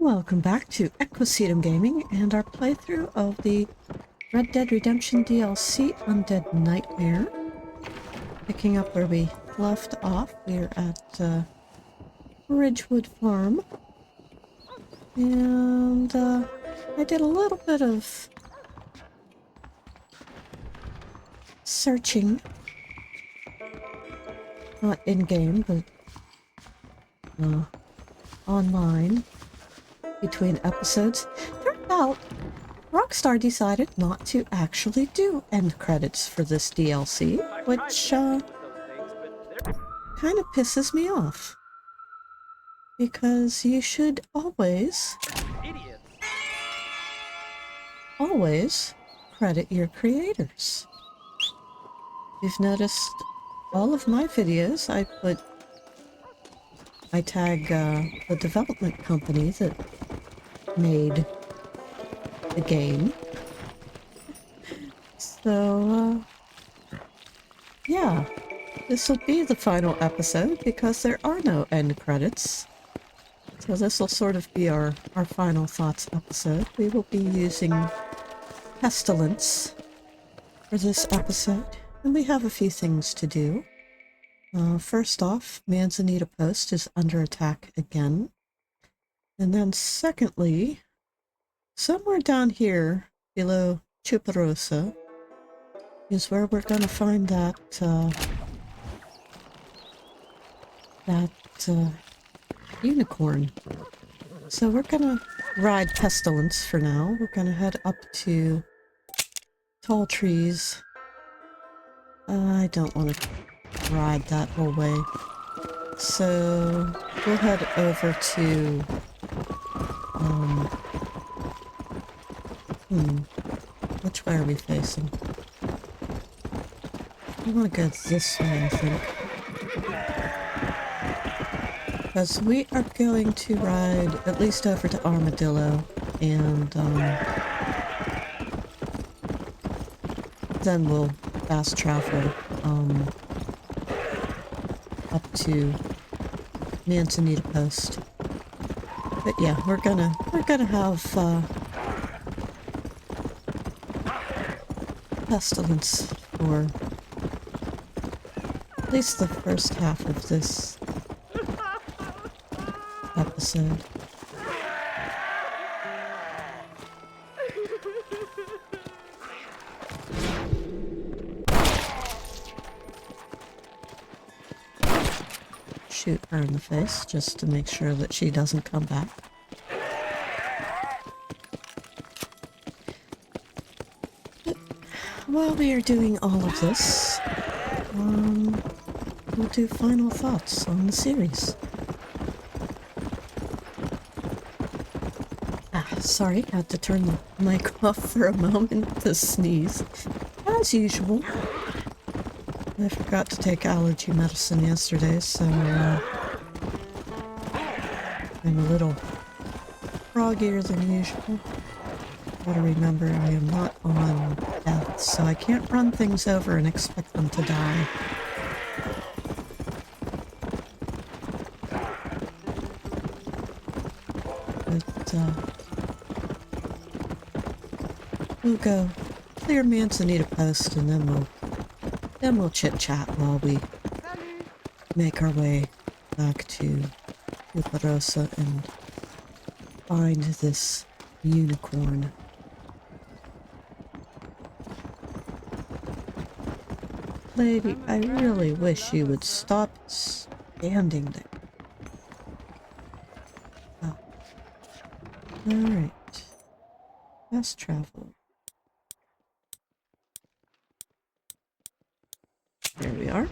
Welcome back to Ep.16 Gaming and our playthrough of the Red Dead Redemption DLC Undead Nightmare. Picking up where we left off, we're at Ridgewood Farm. And I did a little bit of searching. Not in-game, but online. Between episodes. Turned out Rockstar decided not to actually do end credits for this DLC, which kind of pisses me off. Because you should always credit your creators. You've noticed all of my videos, I tag the development company that made the game. So, yeah, this will be the final episode because there are no end credits. So this will sort of be our final thoughts episode. We will be using Pestilence for this episode, and we have a few things to do. First off, Manzanita Post is under attack again. And then secondly, somewhere down here below Chuparosa is where we're going to find that unicorn. So we're going to ride Pestilence for now. We're going to head up to Tall Trees. I don't want to ride that whole way. So we'll head over to which way are we facing? I want to go this way, I think. Because we are going to ride at least over to Armadillo and then we'll fast travel up to Manzanita Post. But yeah, we're gonna have Pestilence for at least the first half of this episode. Shoot her in the face just to make sure that she doesn't come back. But while we are doing all of this, we'll do final thoughts on the series. Sorry, had to turn the mic off for a moment to sneeze. As usual. I forgot to take allergy medicine yesterday, so I'm a little froggier than usual. Gotta remember I am not on death, so I can't run things over and expect them to die. But, we'll go clear Manzanita Post and then we'll chit-chat while we make our way back to Chuparosa and find this unicorn. Lady, I really wish you would stop standing there. Oh. Alright. Fast travel. There we are.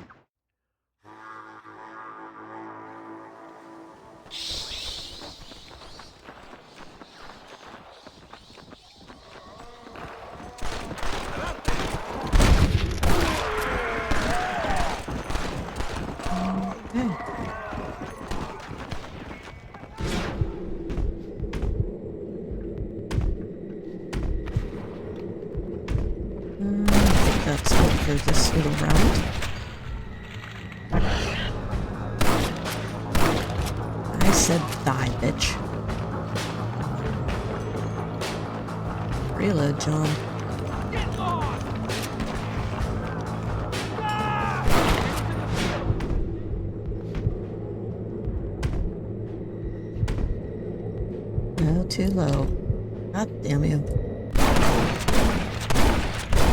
That's it for this little round. I said die, bitch. Reload, John. No, too low. God damn you.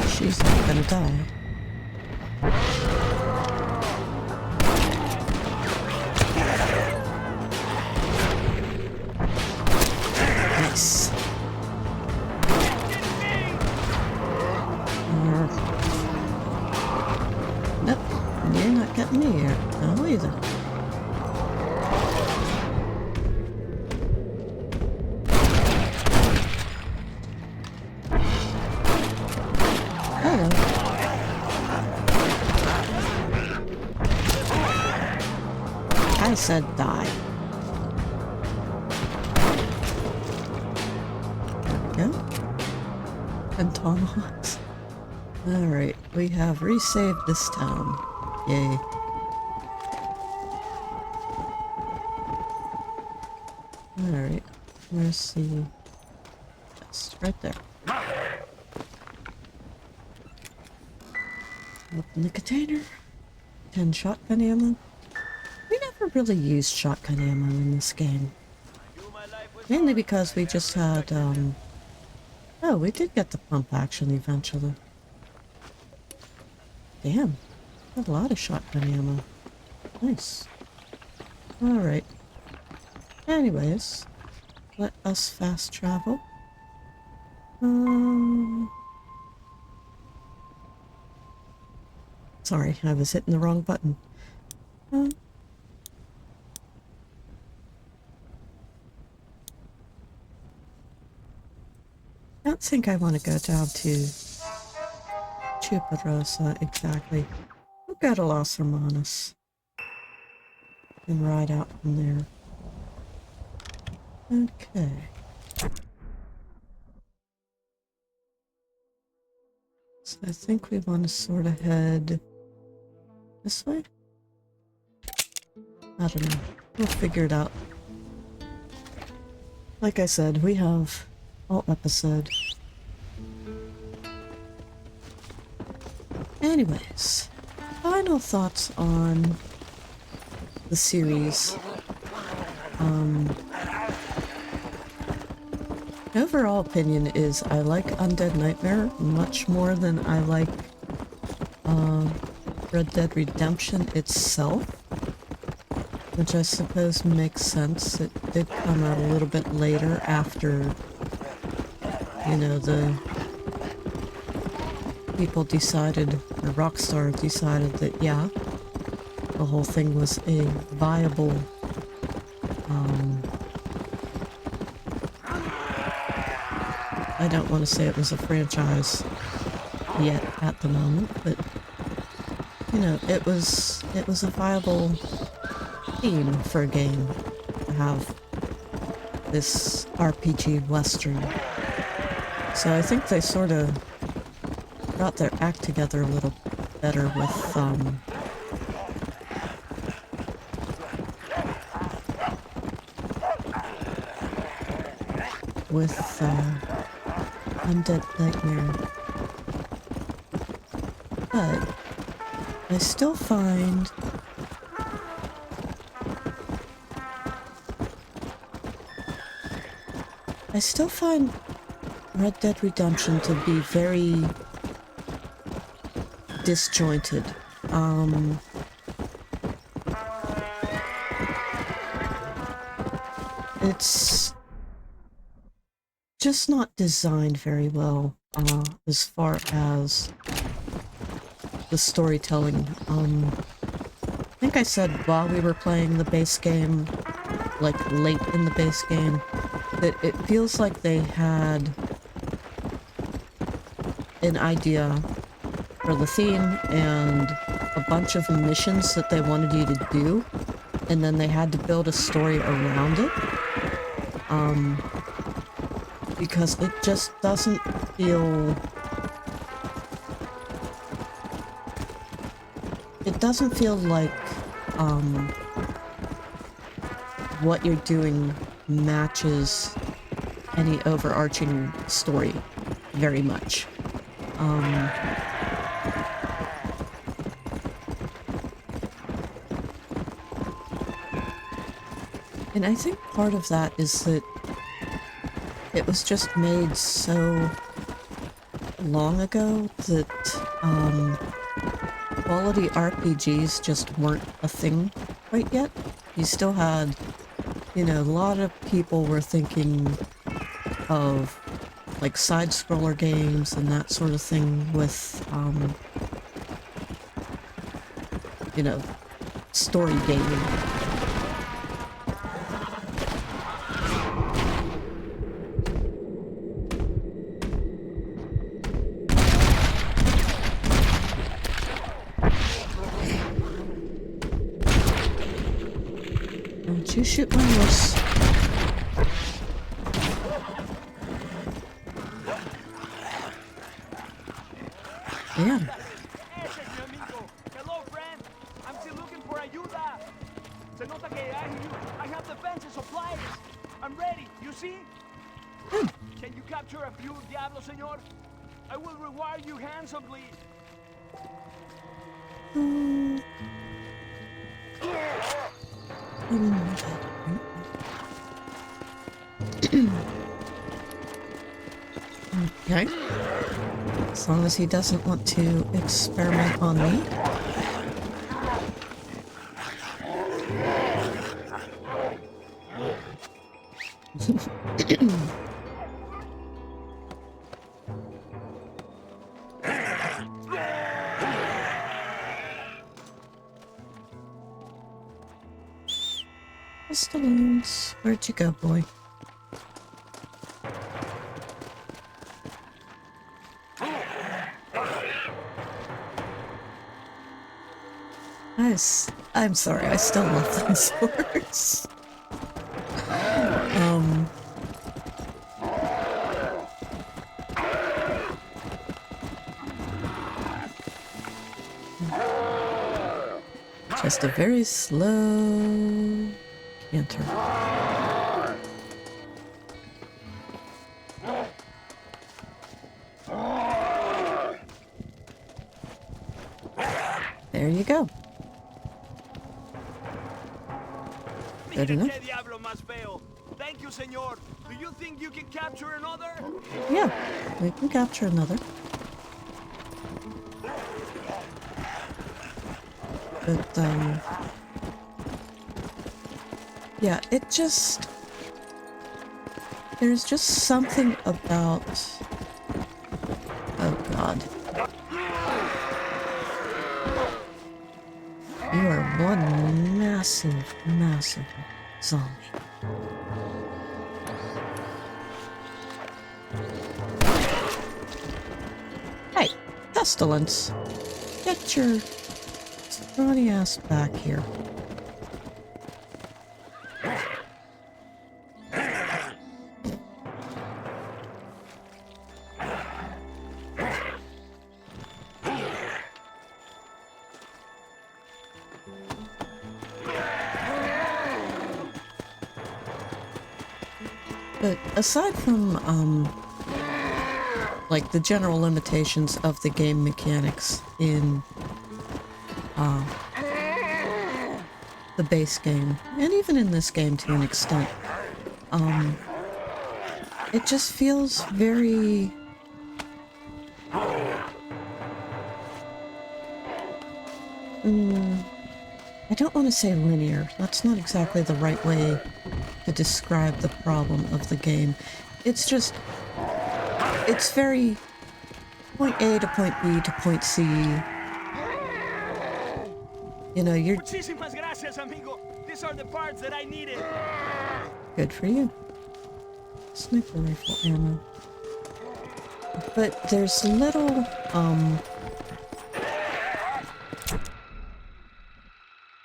She's not gonna die. Nice. Nope, you're not getting me here. No, either. Hello. I said die. There we go. And tomahawks. Alright, we have resaved this town. Yay. Alright, where's the chest? Right there. Open the container. 10 shotgun ammo. We never really used shotgun ammo in this game. Mainly because we just had, oh, we did get the pump action eventually. Damn. A lot of shotgun ammo. Nice. Alright. Anyways, let us fast travel. Sorry, I was hitting the wrong button. I don't think I want to go down to Chuparosa exactly. We'll go to Los Hermanos and ride out from there. Okay. So I think we want to sort of head this way? I don't know. We'll figure it out. Like I said, we have all episode. Anyways, final thoughts on the series. Overall opinion is I like Undead Nightmare much more than I like Red Dead Redemption itself, which I suppose makes sense. It did come out a little bit later after, you know, the people decided, or Rockstar decided that, yeah, the whole thing was a viable I don't want to say it was a franchise yet at the moment, but you know, it was a viable theme for a game to have this RPG Western. So I think they sort of got their act together a little better with Undead Nightmare. But I still find Red Dead Redemption to be very disjointed. It's just not designed very well as far as the storytelling. I think I said while we were playing the base game, like late in the base game, that it feels like they had an idea for the theme and a bunch of missions that they wanted you to do, and then they had to build a story around it. Because it just doesn't feel... It doesn't feel like, what you're doing matches any overarching story. very much. And I think part of that is that it was just made so long ago that quality RPGs just weren't a thing quite yet. You still had, you know, a lot of people were thinking of like side-scroller games and that sort of thing with, you know, story gaming. Don't you shoot my horse. Yeah. Hello, friend. I'm still looking for ayuda. Se nota que I have defense and supplies. I'm ready. You see? Can you capture a few diablos, señor? I will reward you handsomely. Okay. As long as he doesn't want to experiment on me. Pestilence. Where'd you go, boy? Nice. I'm sorry, I still love those swords. Just a very slow canter. There you go. Good enough. Thank you, senor. Do you think you can capture another? Yeah, we can capture another. But, yeah, it just... There's just something about... Oh, God. You are one massive, massive zombie. Hey, Pestilence. Get your scrawny ass back here. But aside from, like the general limitations of the game mechanics in, the base game, and even in this game to an extent, it just feels very... I don't want to say linear. That's not exactly the right way to describe the problem of the game. It's just... It's very... point A to point B to point C. You know, you're... Muchísimas gracias, amigo. These are the parts that I needed. Good for you. Sniper rifle ammo. But there's little,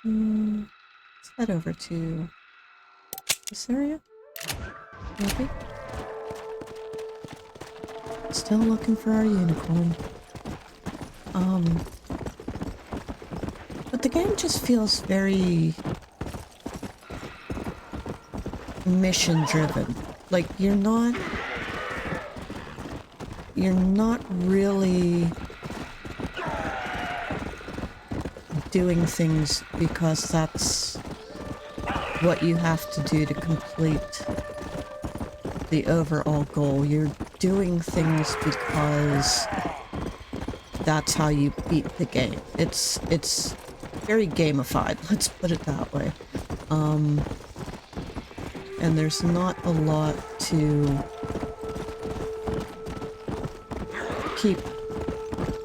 let's head over to this area, maybe? Still looking for our unicorn. But the game just feels very mission-driven. Like, you're not... you're not really doing things because that's what you have to do to complete the overall goal. You're doing things because that's how you beat the game. It's very gamified, let's put it that way. And there's not a lot to keep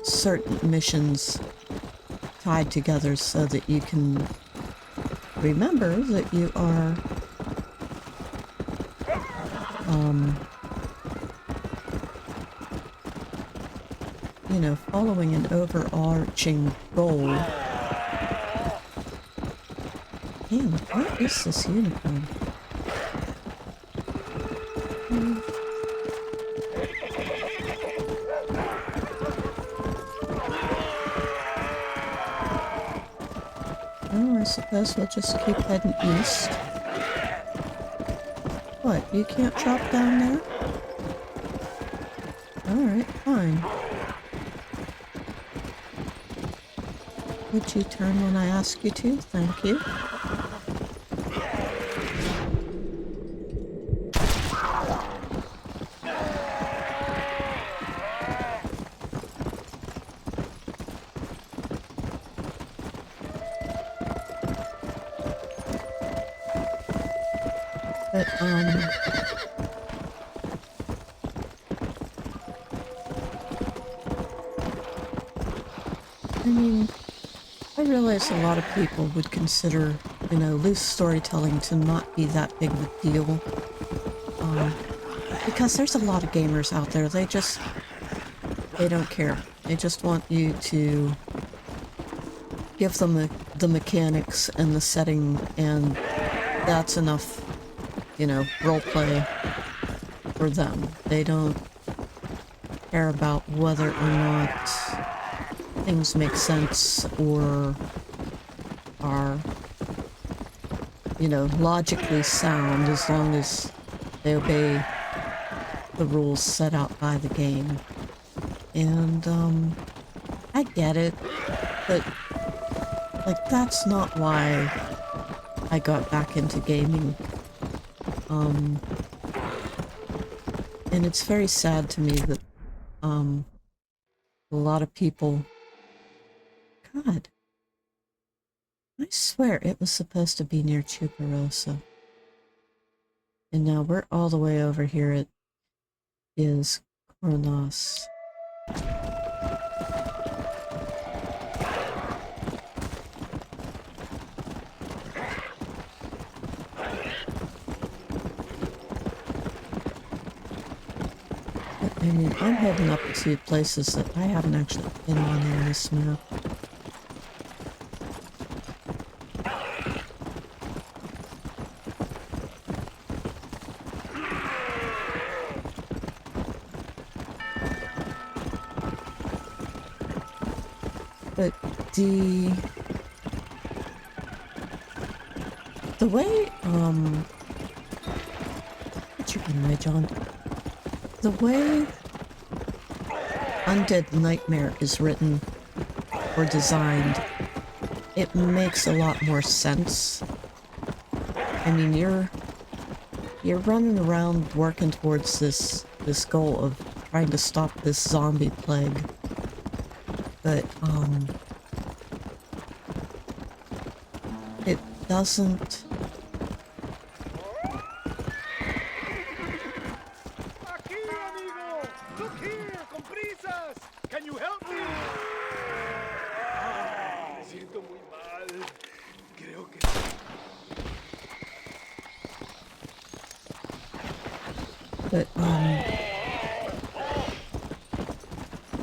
certain missions tied together so that you can remember that you are you know, following an overarching goal. Man, what is this unicorn? Oh, I suppose we'll just keep heading east. What, you can't drop down there? Alright, fine. Would you turn when I ask you to? Thank you. But, I mean, I realize a lot of people would consider, you know, loose storytelling to not be that big of a deal. Because there's a lot of gamers out there, they don't care. They just want you to give them the mechanics and the setting, and that's enough, you know, roleplay for them. They don't care about whether or not things make sense or are, you know, logically sound, as long as they obey the rules set out by the game. And, I get it, but, like, that's not why I got back into gaming. And it's very sad to me that, a lot of people... God. I swear it was supposed to be near Chuparosa. And now we're all the way over here at is Coronas. I mean, I'm heading up to places that I haven't actually been on this map. But the way, what you been way, John? The way Undead Nightmare is written or designed, it makes a lot more sense. I mean, you're running around working towards this goal of trying to stop this zombie plague. But, it doesn't... Aquí, amigo! Look here, con prisas! Can you help me? Me siento muy mal. Creo que... But,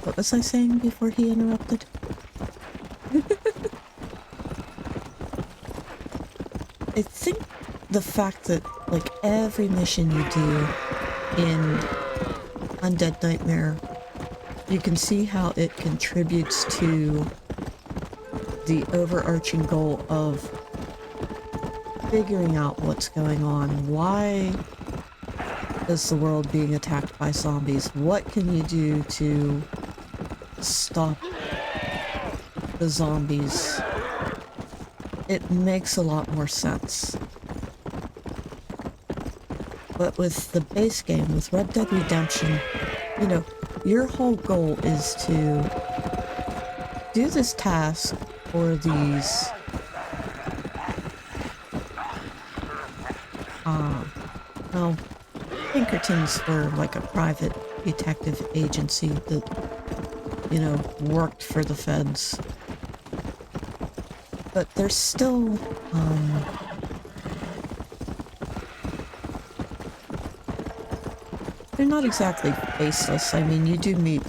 what was I saying before he interrupted? I think the fact that, like, every mission you do in Undead Nightmare, you can see how it contributes to the overarching goal of figuring out what's going on, why is the world being attacked by zombies? What can you do to stop the zombies? It makes a lot more sense. But with the base game, with Red Dead Redemption, you know, your whole goal is to do this task or these well, Pinkertons were like a private detective agency that, you know, worked for the feds. But they're still, they're not exactly faceless. I mean, you do meet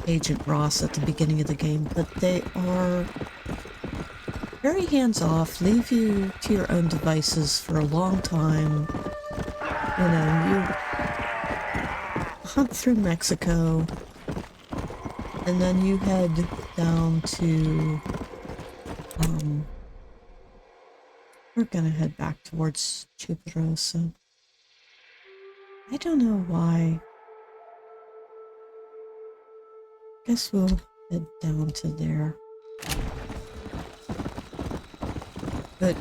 Agent Ross at the beginning of the game, but they are very hands-off, leave you to your own devices for a long time. You know, you hunt through Mexico, and then you head down to, we're gonna head back towards Chuparosa. I don't know why. Guess we'll head down to there. But,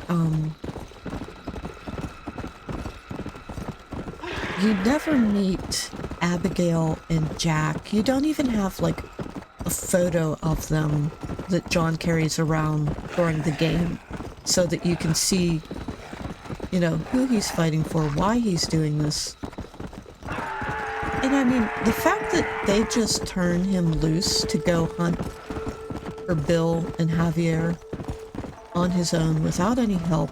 you never meet Abigail and Jack. You don't even have, like, a photo of them that John carries around during the game so that you can see, you know, who he's fighting for, why he's doing this. And I mean, the fact that they just turn him loose to go hunt for Bill and Javier on his own without any help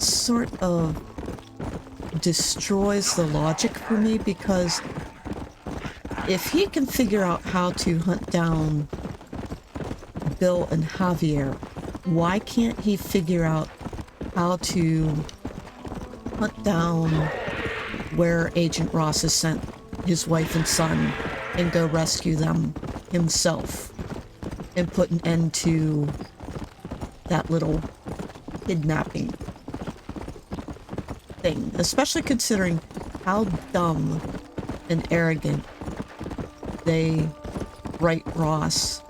sort of destroys the logic for me, because if he can figure out how to hunt down Bill and Javier, why can't he figure out how to hunt down where Agent Ross has sent his wife and son and go rescue them himself and put an end to that little kidnapping thing, especially considering how dumb and arrogant they write Ross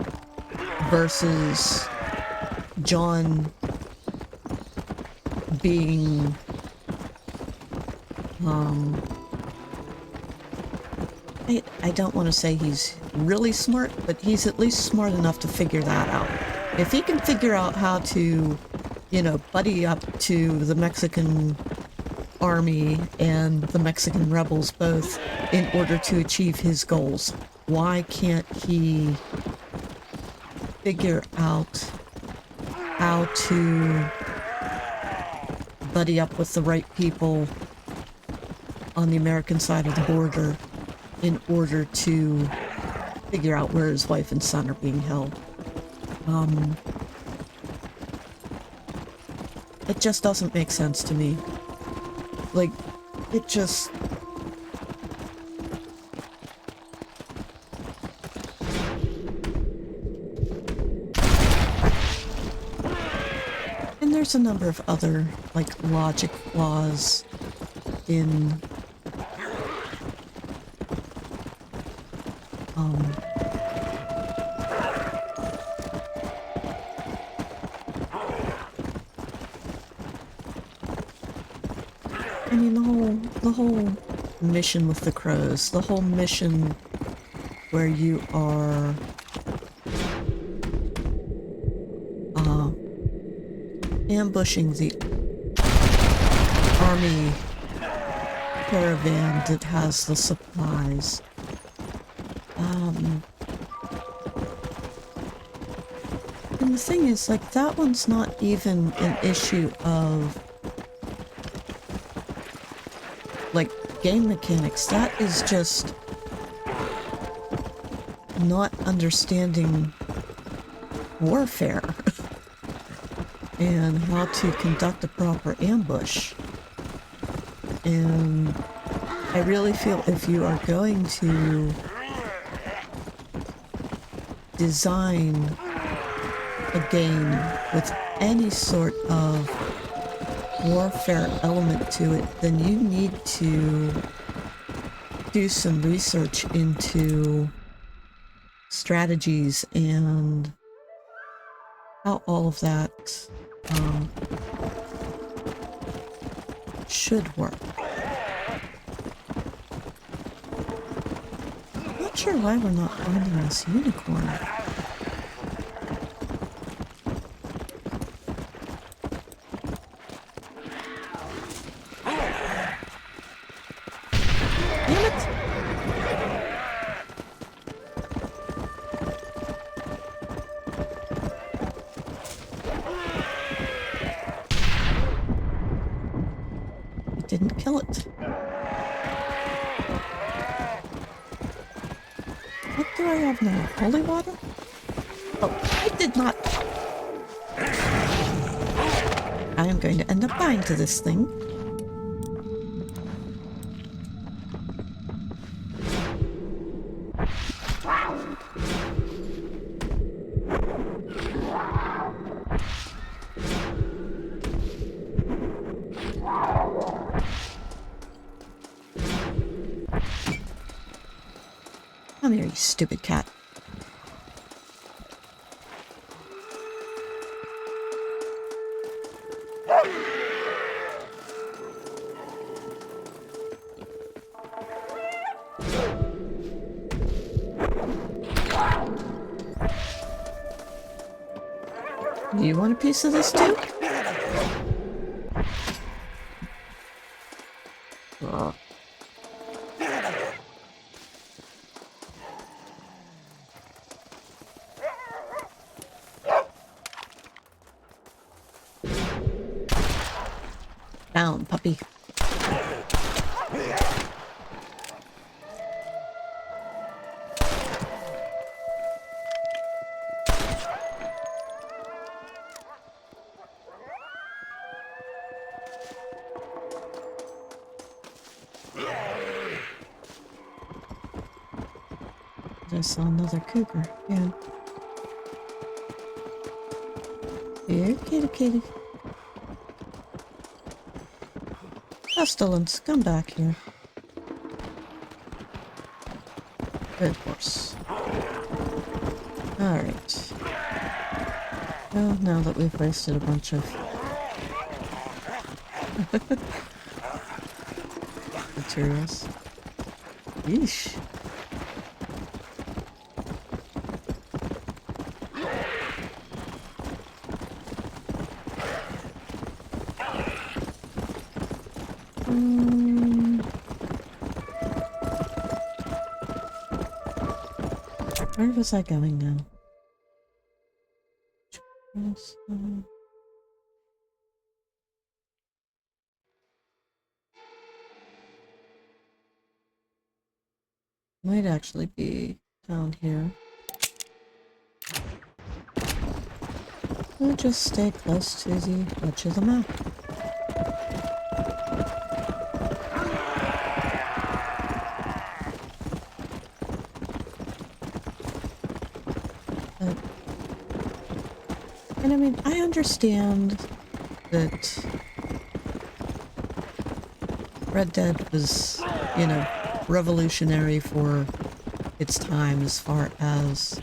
versus John being I don't want to say he's really smart, but he's at least smart enough to figure that out. If he can figure out how to, you know, buddy up to the Mexican army and the Mexican rebels both in order to achieve his goals, why can't he figure out how to buddy up with the right people on the American side of the border in order to figure out where his wife and son are being held? It just doesn't make sense to me. Like, it just... And there's a number of other, like, logic flaws in... I mean, the whole mission with the crows, the whole mission where you are ambushing the army caravan that has the supplies. And the thing is, like, that one's not even an issue of, like, game mechanics. That is just not understanding warfare and how to conduct a proper ambush. And I really feel if you are going to design a game with any sort of warfare element to it, then you need to do some research into strategies and how all of that should work. I'm not sure why we're not finding this unicorn. Damn it! You didn't kill it. What do I have now? Holy water? Oh, I did not. I am going to end up dying to this thing. Come here, you stupid cat. Do you want a piece of this too? Oh. Down, puppy. I saw another cougar, yeah. Here, kitty kitty. Pestilence, come back here. Good horse. Alright. Well, now that we've wasted a bunch of materials. Yeesh. Where was I going now? Might actually be down here. We'll just stay close to the edge of the map. And I mean, I understand that Red Dead was, you know, revolutionary for its time as far as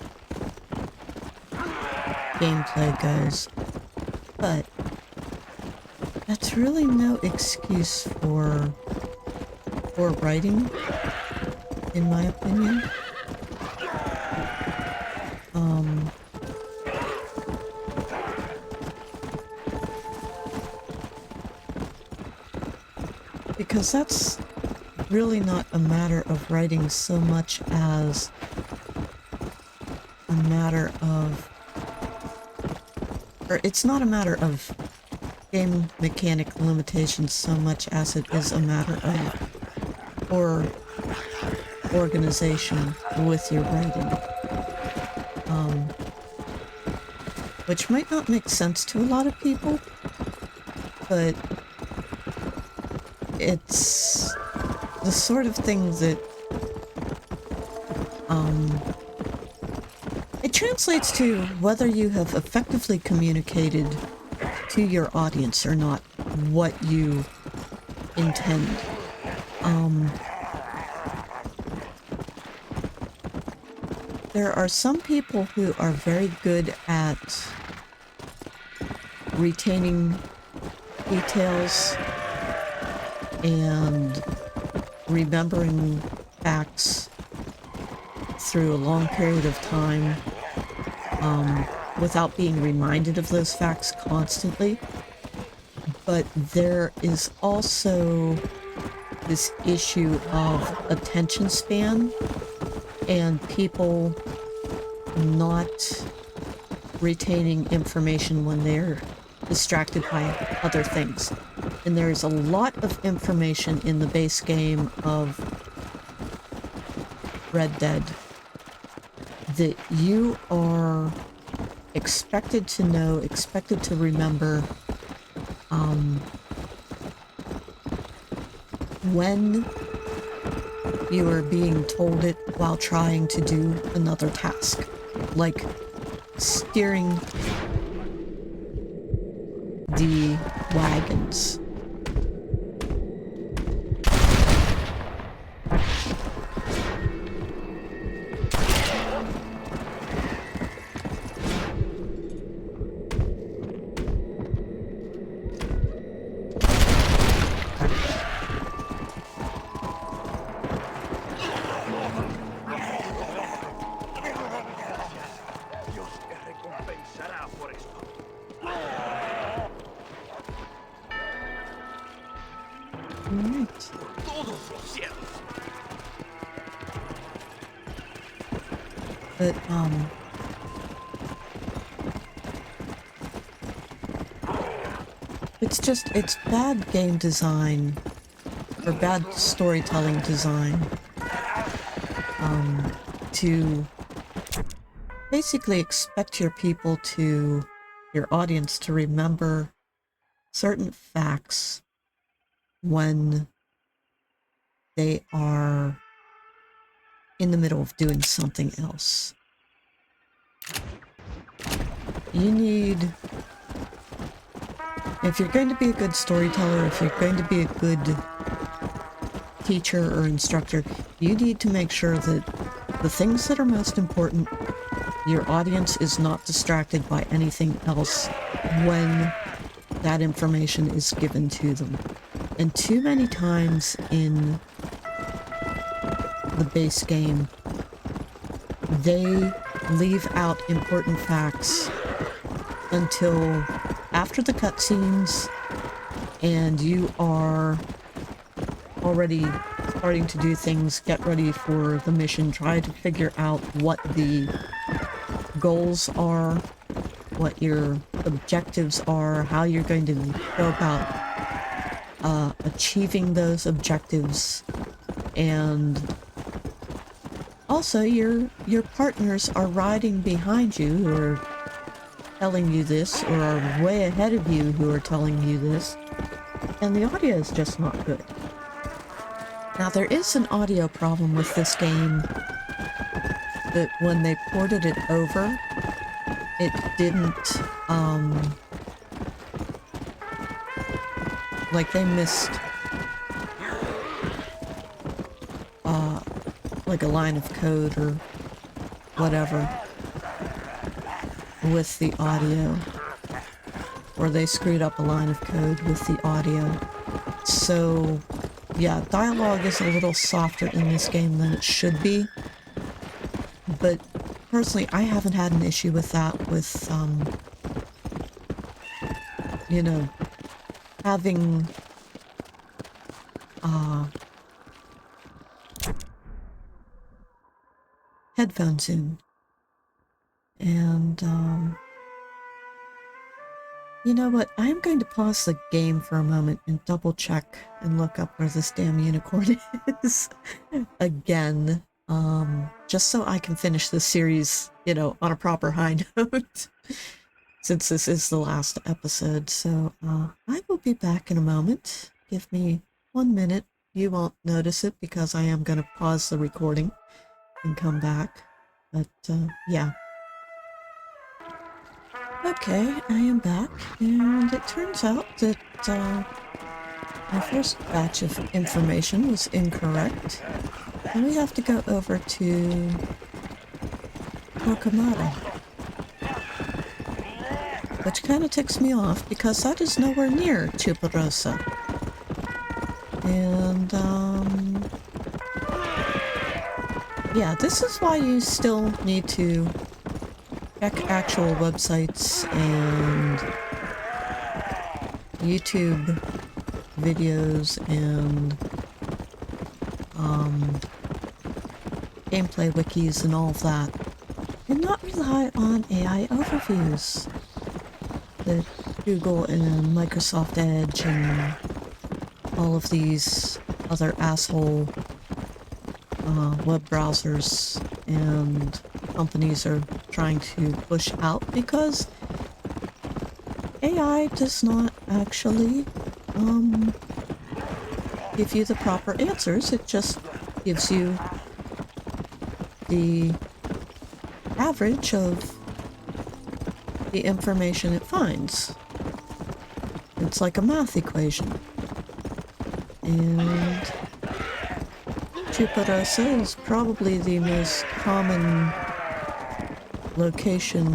gameplay goes, but that's really no excuse for writing, in my opinion. Because that's really not a matter of writing so much as a matter of, or it's not a matter of game mechanic limitations so much as it is a matter of organization with your writing. Which might not make sense to a lot of people, but it's the sort of thing that it translates to whether you have effectively communicated to your audience are not what you intend. There are some people who are very good at retaining details and remembering facts through a long period of time, without being reminded of those facts constantly. But there is also this issue of attention span and people not retaining information when they're distracted by other things. And there's a lot of information in the base game of Red Dead that you are expected to know, expected to remember, when you are being told it while trying to do another task, like steering the wagons. But, it's bad game design, or bad storytelling design, to basically expect your audience to remember certain facts when they are in the middle of doing something else. You need, if you're going to be a good storyteller, if you're going to be a good teacher or instructor, you need to make sure that the things that are most important, your audience is not distracted by anything else when that information is given to them. And too many times in the base game, they leave out important facts until after the cutscenes and you are already starting to do things, get ready for the mission, try to figure out what the goals are, what your objectives are, how you're going to go about achieving those objectives, and also your partners are riding behind you who are telling you this, or are way ahead of you who are telling you this, and the audio is just not good. Now there is an audio problem with this game that when they ported it over, it didn't, like they missed, like a line of code or whatever with the audio, or they screwed up a line of code with the audio. So yeah, dialogue is a little softer in this game than it should be, but personally I haven't had an issue with that, with you know, having headphones in. And you know what, I'm going to pause the game for a moment and double check and look up where this damn unicorn is again, just so I can finish this series, you know, on a proper high note, since this is the last episode. So I will be back in a moment. Give me 1 minute. You won't notice it because I am going to pause the recording and come back, but yeah. Okay, I am back, and it turns out that my first batch of information was incorrect, and we have to go over to Torquemada, which kind of ticks me off because that is nowhere near Chuparosa. And, yeah, this is why you still need to check actual websites and YouTube videos and gameplay wikis and all of that, and not rely on AI overviews that Google and Microsoft Edge and all of these other asshole web browsers and companies are trying to push out, because AI does not actually give you the proper answers. It just gives you the average of the information it finds. It's like a math equation. And Chuparosa is probably the most common location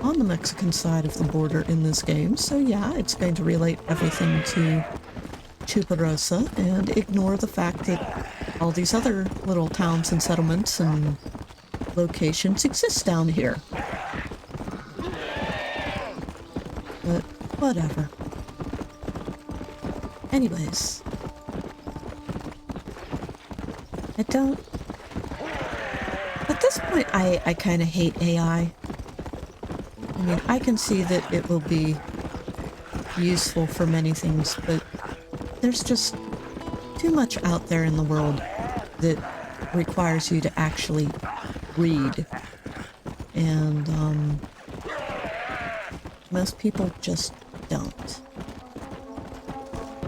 on the Mexican side of the border in this game, so yeah, it's going to relate everything to Chuparosa and ignore the fact that all these other little towns and settlements and locations exist down here. But whatever. Anyways, at this point I kind of hate AI. I mean, I can see that it will be useful for many things, but there's just too much out there in the world that requires you to actually read. And most people just don't.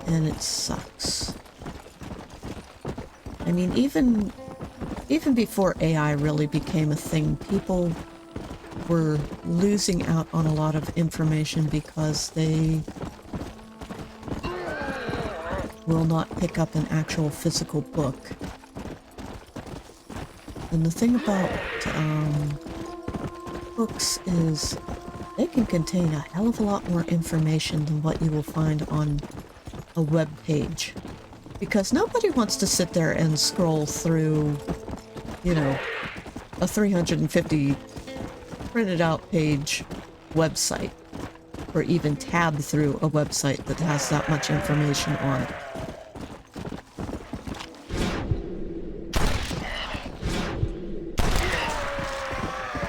And it sucks. I mean, even before AI really became a thing, people were losing out on a lot of information because they will not pick up an actual physical book. And the thing about books is they can contain a hell of a lot more information than what you will find on a web page. Because nobody wants to sit there and scroll through, you know, a 350 printed out page website, or even tab through a website that has that much information on it.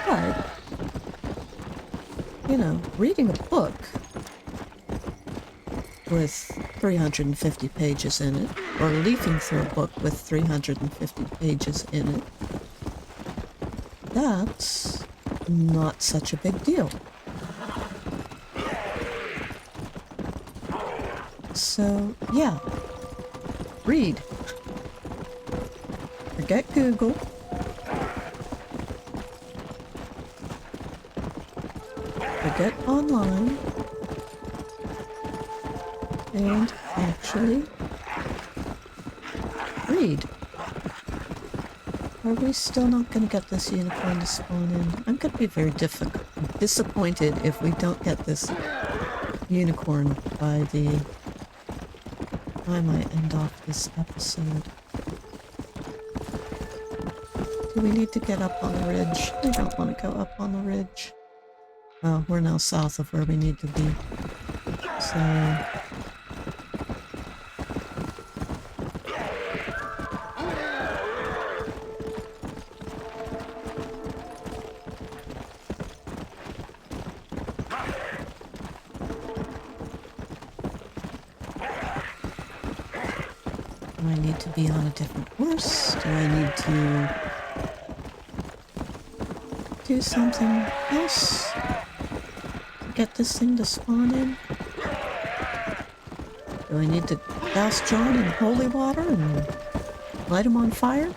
But, you know, reading a book with 350 pages in it, or leafing through a book with 350 pages in it, that's not such a big deal. So, yeah. Read. Forget Google. Forget online. And actually read. Are we still not going to get this unicorn to spawn in? I'm going to be very disappointed if we don't get this unicorn by the time I end off this episode. Do we need to get up on the ridge? I don't want to go up on the ridge. Oh, we're now south of where we need to be. So... do I need to be on a different horse? Do I need to do something else to get this thing to spawn in? Do I need to douse John in holy water and light him on fire?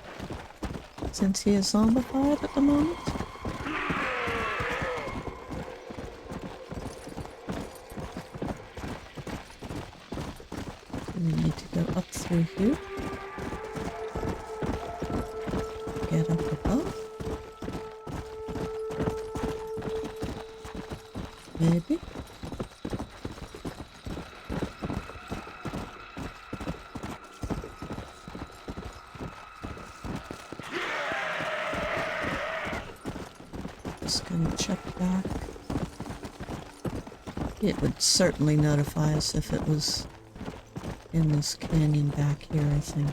Since he is zombified at the moment? We need to go up through here. Get up above. Maybe. Just gonna check back. It would certainly notify us if it was in this canyon back here, I think.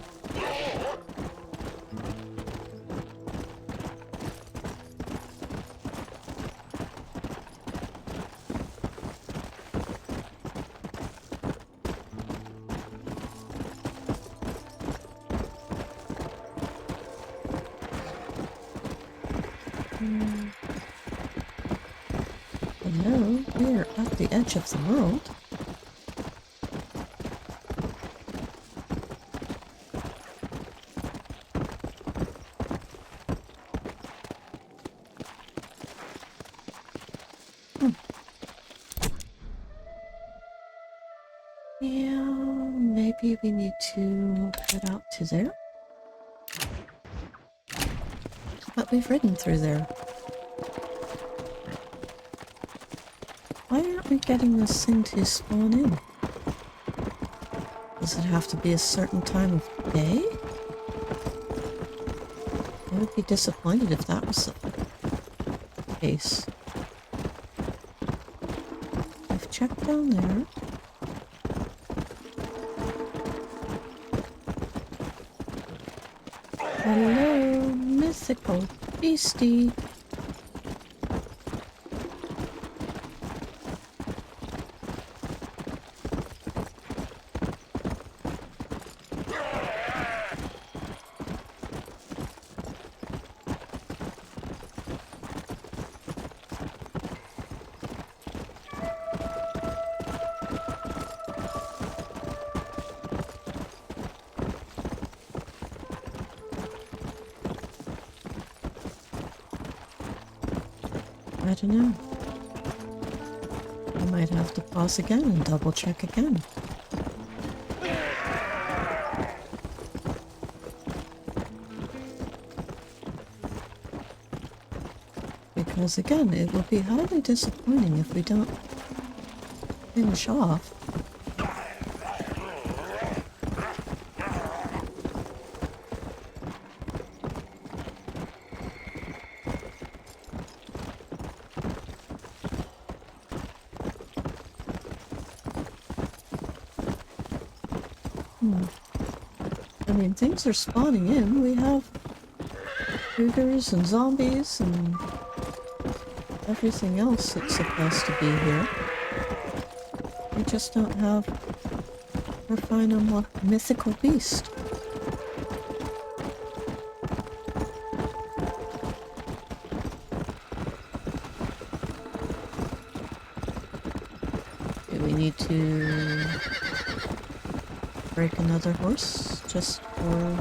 Hello, we are at the edge of the world. Yeah, maybe we need to head out to there. But we've ridden through there. Why aren't we getting this thing to spawn in? Does it have to be a certain time of day? I would be disappointed if that was the case. I've checked down there. Hello, mythical beastie. I don't know. I might have to pause again and double check again. Because again, it will be highly disappointing if we don't finish off. I mean, things are spawning in. We have cougars and zombies and everything else that's supposed to be here. We just don't have our final mythical beast. Do we need to break another horse just for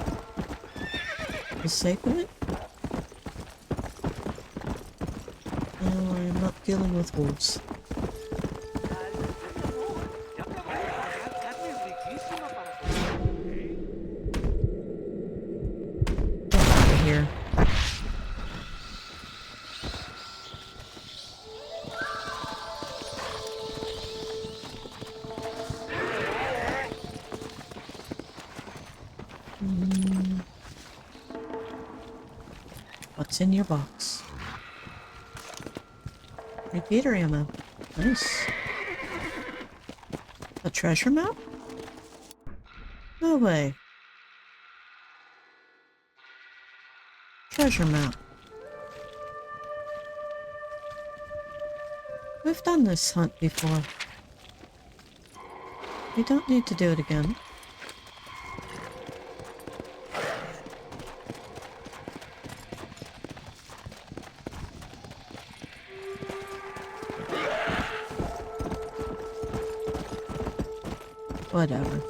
the sake of it? No, I'm not dealing with wolves. Get out of here. What's in your box? Repeater ammo. Nice. A treasure map? No way. Treasure map. We've done this hunt before. We don't need to do it again. Whatever.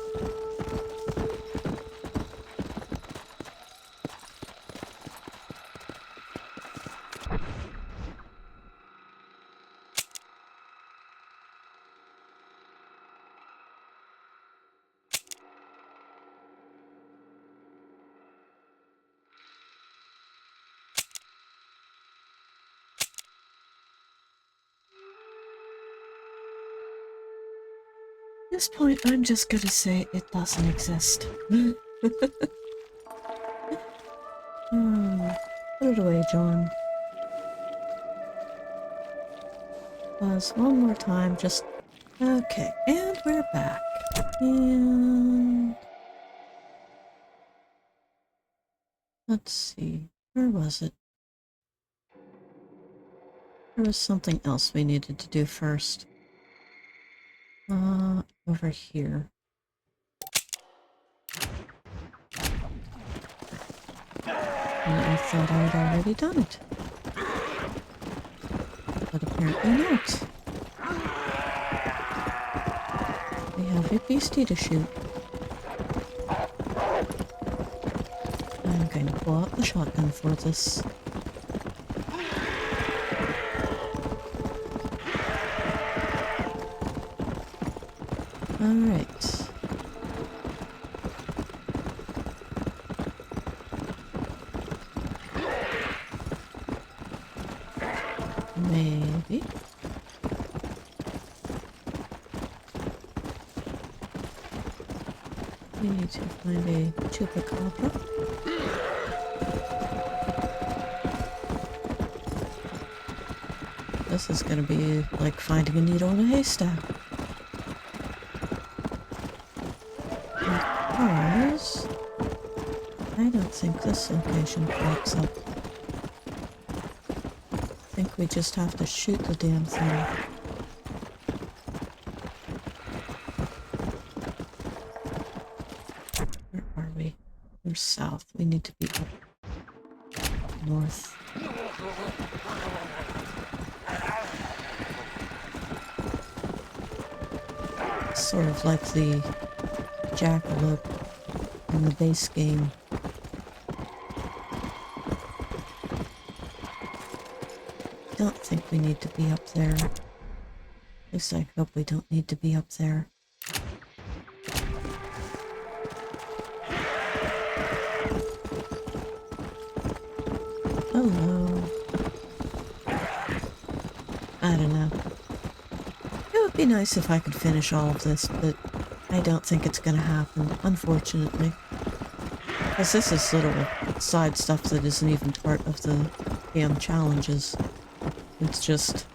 this point, I'm just gonna say it doesn't exist. Put it away, John. Pause one more time, just... Okay, and we're back. And... Let's see, where was it? There was something else we needed to do first. Over here. And I thought I had already done it. But apparently not. We have a beastie to shoot. I'm going to pull out the shotgun for this. Alright. Maybe. We need to find a chupacabra. This is gonna be like finding a needle in a haystack. Because I don't think this location pops up. I think we just have to shoot the damn thing. Where are we? We're south. We need to be up north. Sort of like the jackalope in the base game. Don't think we need to be up there. At least I hope we don't need to be up there. Hello. I don't know. It would be nice if I could finish all of this, but I don't think it's gonna happen, unfortunately. Because this is little side stuff that isn't even part of the damn challenges. It's just...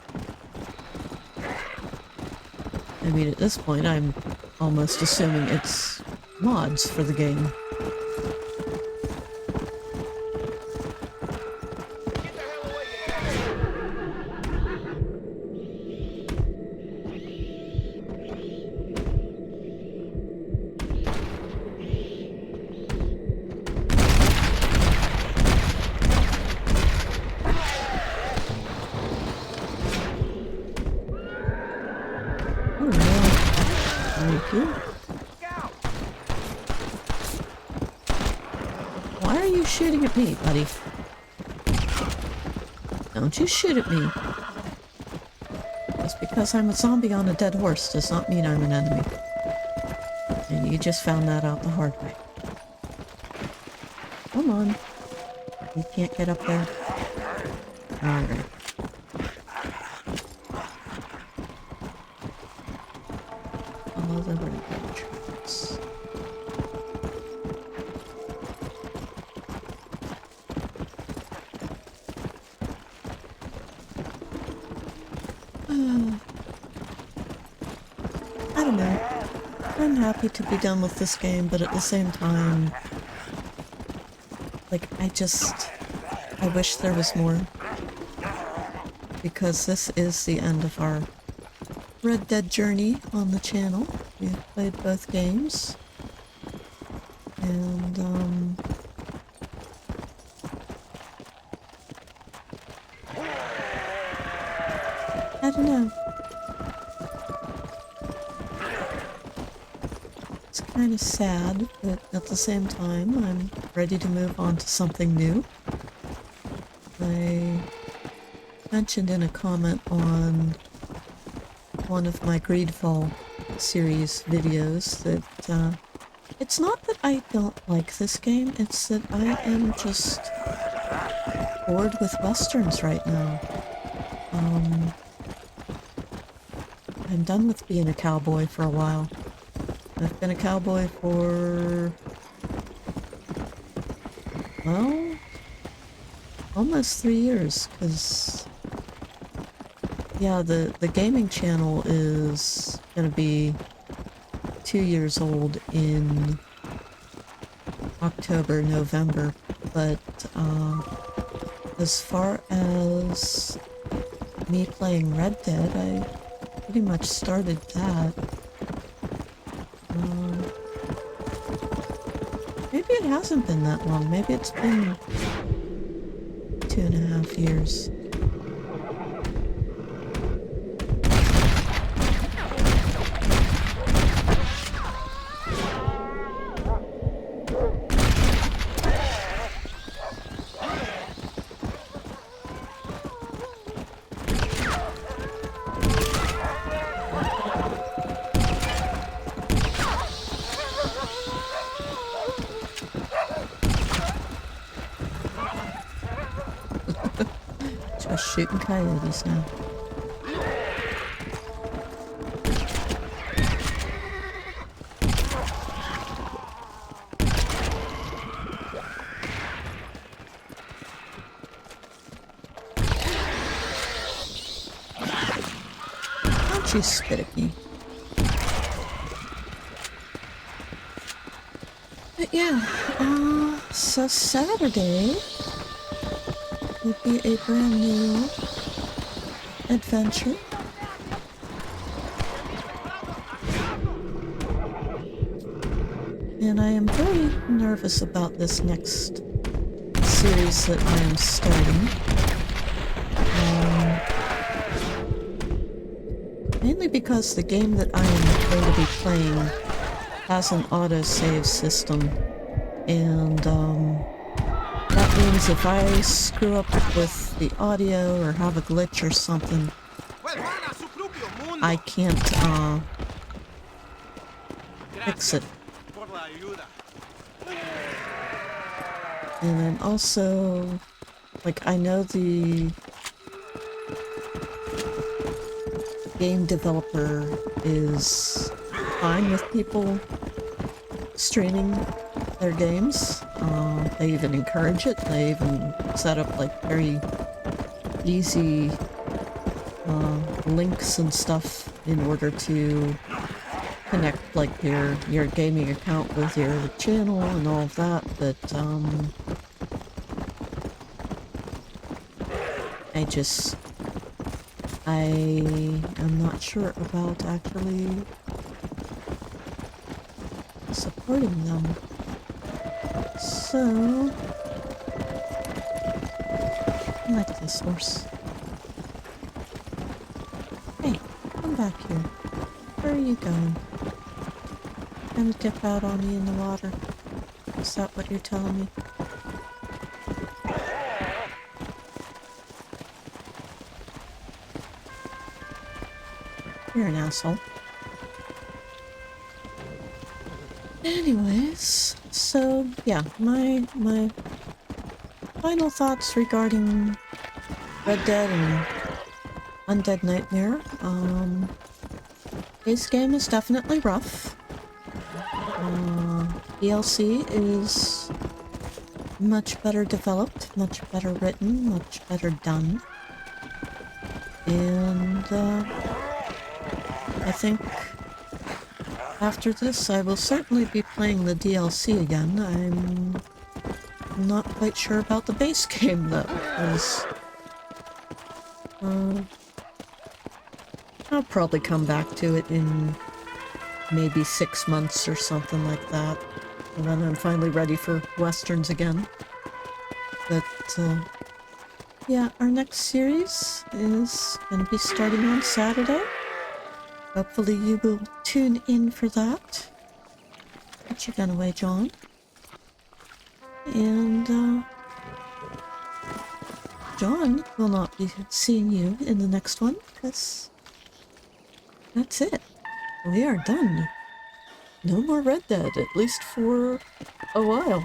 I mean, at this point, I'm almost assuming it's mods for the game. Why are you shooting at me, buddy? Don't you shoot at me. Just because I'm a zombie on a dead horse does not mean I'm an enemy. And you just found that out the hard way. Come on. You can't get up there. Alright. Follow the railroad tracks. I don't know. I'm happy to be done with this game, but at the same time, like, I wish there was more. Because this is the end of our Red Dead journey on the channel. We've played both games. And, I don't know. It's kind of sad, but at the same time, I'm ready to move on to something new. I mentioned in a comment on one of my Greedfall series videos that it's not that I don't like this game, it's that I am just bored with westerns right now. I'm done with being a cowboy for a while. I've been a cowboy for, well, almost 3 years, because, yeah, the gaming channel is gonna be 2 years old in October, November, but, as far as me playing Red Dead, I pretty much started that. Maybe it hasn't been that long. Maybe it's been 2.5 years. Just shooting coyotes now. Don't you spit at me. But yeah, so Saturday would be a brand new adventure. And I am very nervous about this next series that I am starting. Mainly because the game that I am going to be playing has an autosave system. And that means if I screw up with the audio or have a glitch or something, I can't fix it. And I'm also, like, I know the game developer is fine with people streaming their games. They even encourage it. They even set up like very easy links and stuff in order to connect like your gaming account with your channel and all of that, but I am not sure about actually supporting them. So I like this horse. Hey, come back here. Where are you going? Gonna dip out on me in the water. Is that what you're telling me? You're an asshole. Anyways, so yeah, my final thoughts regarding Red Dead and Undead Nightmare. This game is definitely rough. DLC is much better developed, much better written, much better done. And I think after this I will certainly be playing the DLC again. I'm not quite sure about the base game though, because I'll probably come back to it in maybe 6 months or something like that. And then I'm finally ready for westerns again. But, yeah, our next series is going to be starting on Saturday. Hopefully you will tune in for that. Put your gun away, John. And, John will not be seeing you in the next one, because that's it. We are done. No more Red Dead, at least for a while.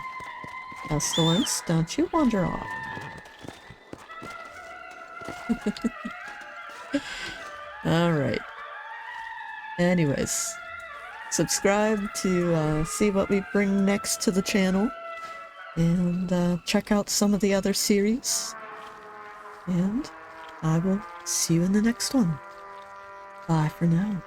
Pestilence, don't you wander off. Alright. Anyways, subscribe to see what we bring next to the channel, and check out some of the other series. And I will see you in the next one. Bye for now.